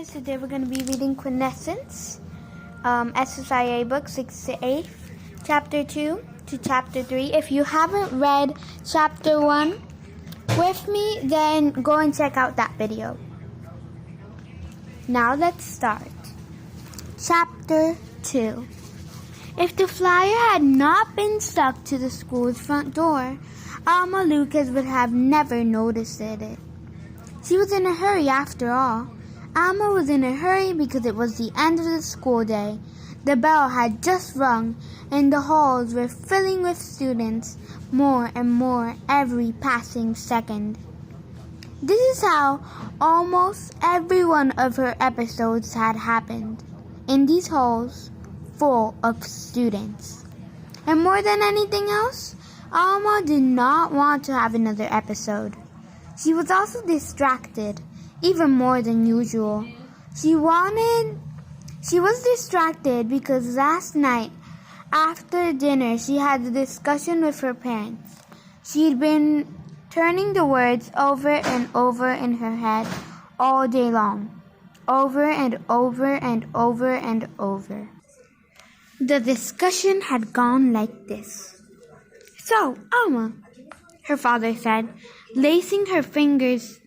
guys, today we're going to be reading Quintessence, SSYRA book 6 to 8, chapter 2 to chapter 3. If you haven't read chapter 1 with me, then go and check out that video. Now let's start. Chapter 2. If the flyer had not been stuck to the school's front door, Alma Lucas would have never noticed it. She was in a hurry after all. Alma was in a hurry because it was the end of the school day. The bell had just rung, and the halls were filling with students, more and more every passing second. This is how almost every one of her episodes had happened, in these halls full of students. And more than anything else, Alma did not want to have another episode. She was also distracted, even more than usual. She was distracted because last night, after dinner, she had a discussion with her parents. She'd been turning the words over and over in her head all day long, over and over and over and over. The discussion had gone like this. "So, Alma," her father said, lacing his fingers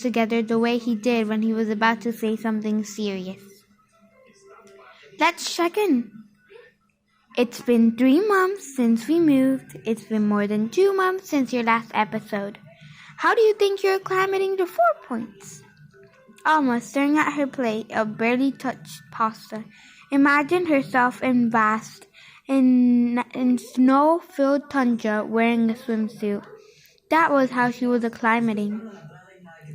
together the way he did when he was about to say something serious. "Let's check in. It's been 3 months since we moved. It's been more than 2 months since your last episode. How do you think you're acclimating to 4 points?" Alma, staring at her plate of barely touched pasta, imagined herself in snow-filled tundra wearing a swimsuit. That was how she was acclimating.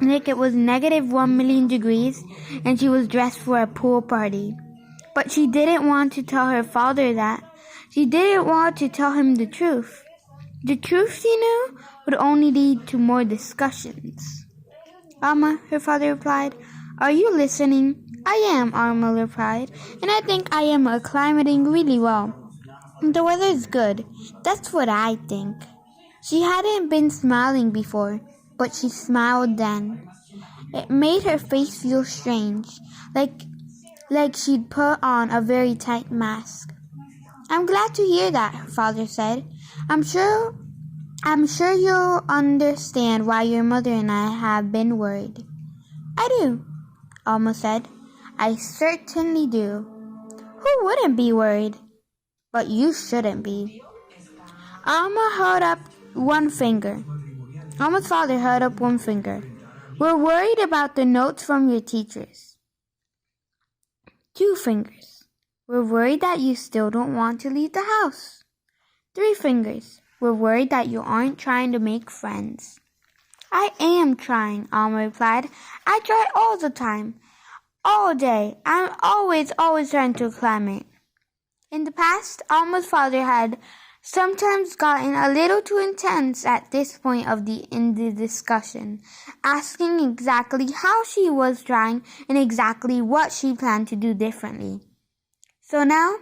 Like it was negative 1 million degrees and she was dressed for a pool party. But she didn't want to tell her father that. She didn't want to tell him the truth. The truth, she knew, would only lead to more discussions. "Alma," her father replied, "are you listening?" "I am," Alma replied, "and I think I am acclimating really well. The weather is good. That's what I think." She hadn't been smiling before, but she smiled then. It made her face feel strange, like she'd put on a very tight mask. "I'm glad to hear that," her father said. I'm sure you'll understand why your mother and I have been worried." "I do," Alma said. "I certainly do. Who wouldn't be worried? But you shouldn't be." Alma's father held up one finger. "We're worried about the notes from your teachers." 2 fingers. "We're worried that you still don't want to leave the house." 3 fingers. "We're worried that you aren't trying to make friends." "I am trying," Alma replied. "I try all the time. All day. I'm always trying to acclimate." In the past, Alma's father had sometimes gotten a little too intense at this point in the discussion, asking exactly how she was trying and exactly what she planned to do differently. So now,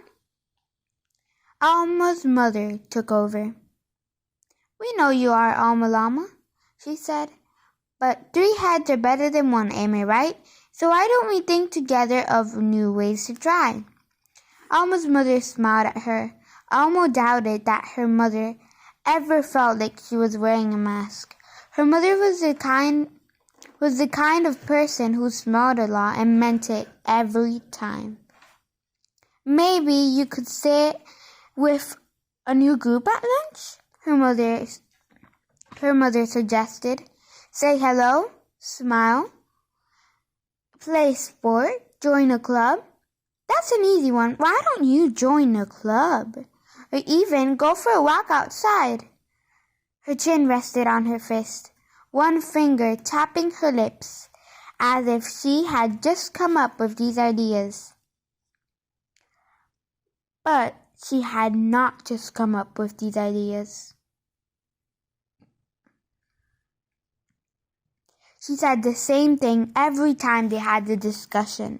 Alma's mother took over. "We know you are, Alma Llama," she said, "but 3 heads are better than 1, am I right? So why don't we think together of new ways to try?" Alma's mother smiled at her. Alma doubted that her mother ever felt like she was wearing a mask. Her mother was the kind of person who smiled a lot and meant it every time. "Maybe you could sit with a new group at lunch," her mother suggested. "Say hello, smile, play sport, join a club. That's an easy one. Why don't you join a club? Or even go for a walk outside." Her chin rested on her fist, one finger tapping her lips, as if she had just come up with these ideas. But she had not just come up with these ideas. She said the same thing every time they had the discussion.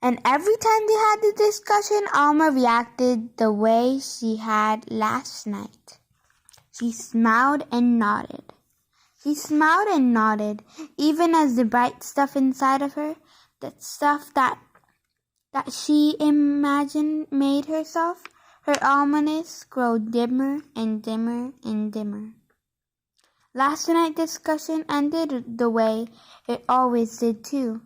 And every time they had the discussion, Alma reacted the way she had last night. She smiled and nodded. She smiled and nodded, even as the bright stuff inside of her, that stuff that she imagined made herself, her almonds grow dimmer and dimmer and dimmer. Last night's discussion ended the way it always did too.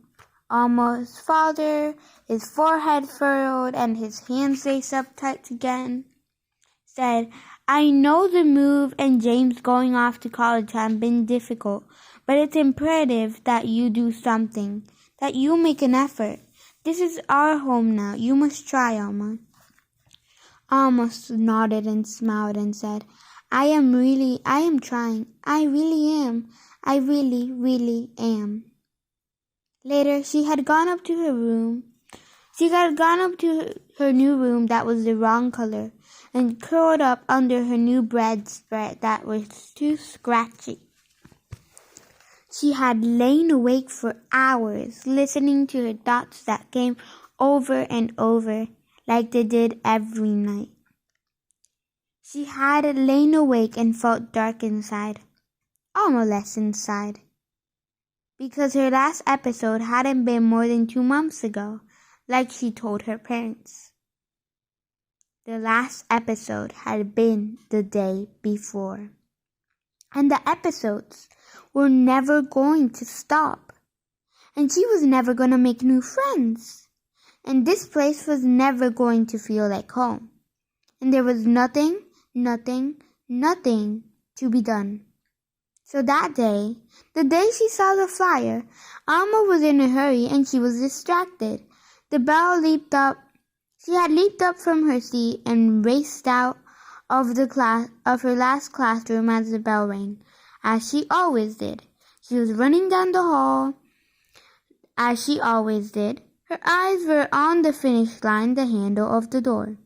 Alma's father, his forehead furrowed and his hands laced up tight again, said, "I know the move and James going off to college have been difficult, but it's imperative that you do something, that you make an effort. This is our home now. You must try, Alma." Alma nodded and smiled and said, I am trying. I really am. I really, really am." Later, she had gone up to her room. She had gone up to her new room that was the wrong color, and curled up under her new bedspread that was too scratchy. She had lain awake for hours, listening to her thoughts that came over and over, like they did every night. She had lain awake and felt dark inside, almost less inside, because her last episode hadn't been more than 2 months ago, like she told her parents. The last episode had been the day before, and the episodes were never going to stop, and she was never going to make new friends, and this place was never going to feel like home, and there was nothing to be done. So that day, the day she saw the flyer, Alma was in a hurry and she was distracted. The bell leaped up. She had leaped up from her seat and raced out of her last classroom as the bell rang, as she always did. She was running down the hall, as she always did. Her eyes were on the finish line, the handle of the door.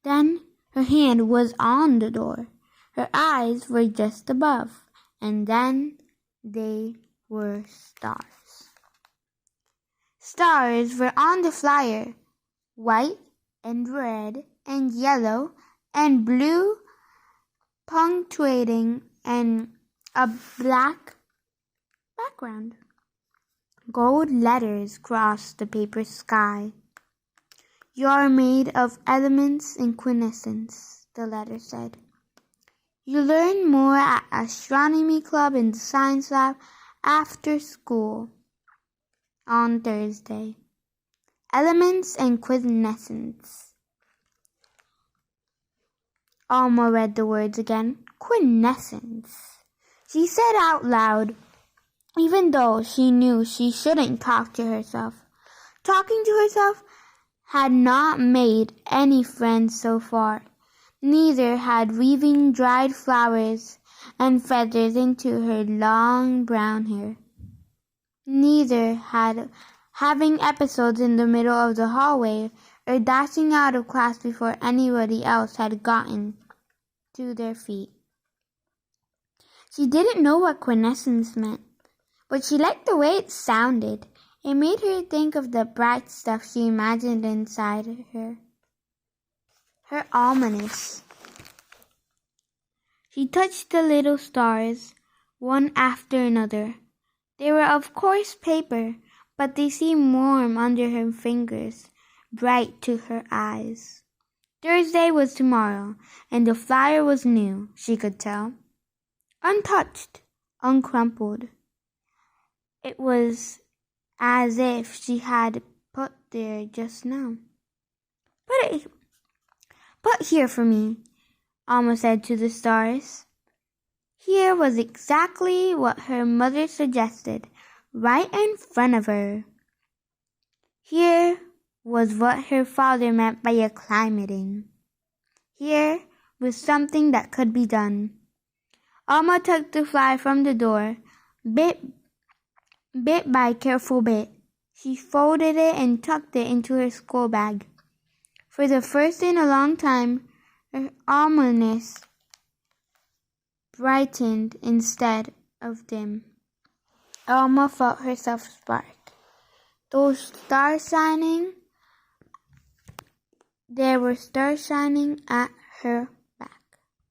Then her hand was on the door. Her eyes were just above, and then they were stars. Stars were on the flyer, white and red and yellow and blue, punctuating and a black background. Gold letters crossed the paper sky. "You are made of elements in Quintessence," the letter said. "You learn more at astronomy club and science lab after school on Thursday. Elements and Quintessence." Alma read the words again. Quintessence. She said out loud, even though she knew she shouldn't talk to herself. Talking to herself had not made any friends so far. Neither had weaving dried flowers and feathers into her long brown hair. Neither had having episodes in the middle of the hallway or dashing out of class before anybody else had gotten to their feet. She didn't know what quintessence meant, but she liked the way it sounded. It made her think of the bright stuff she imagined inside her. Her almanac. She touched the little stars, one after another. They were of coarse paper, but they seemed warm under her fingers, bright to her eyes. Thursday was tomorrow, and the flyer was new, she could tell. Untouched, uncrumpled. It was as if she had put there just now. Put here for me, Alma said to the stars. Here was exactly what her mother suggested, right in front of her. Here was what her father meant by acclimating. Here was something that could be done. Alma took the fly from the door, bit by careful bit. She folded it and tucked it into her school bag. For the first in a long time, her almanac brightened instead of dim. Alma felt herself spark. Those stars shining, there were stars shining at her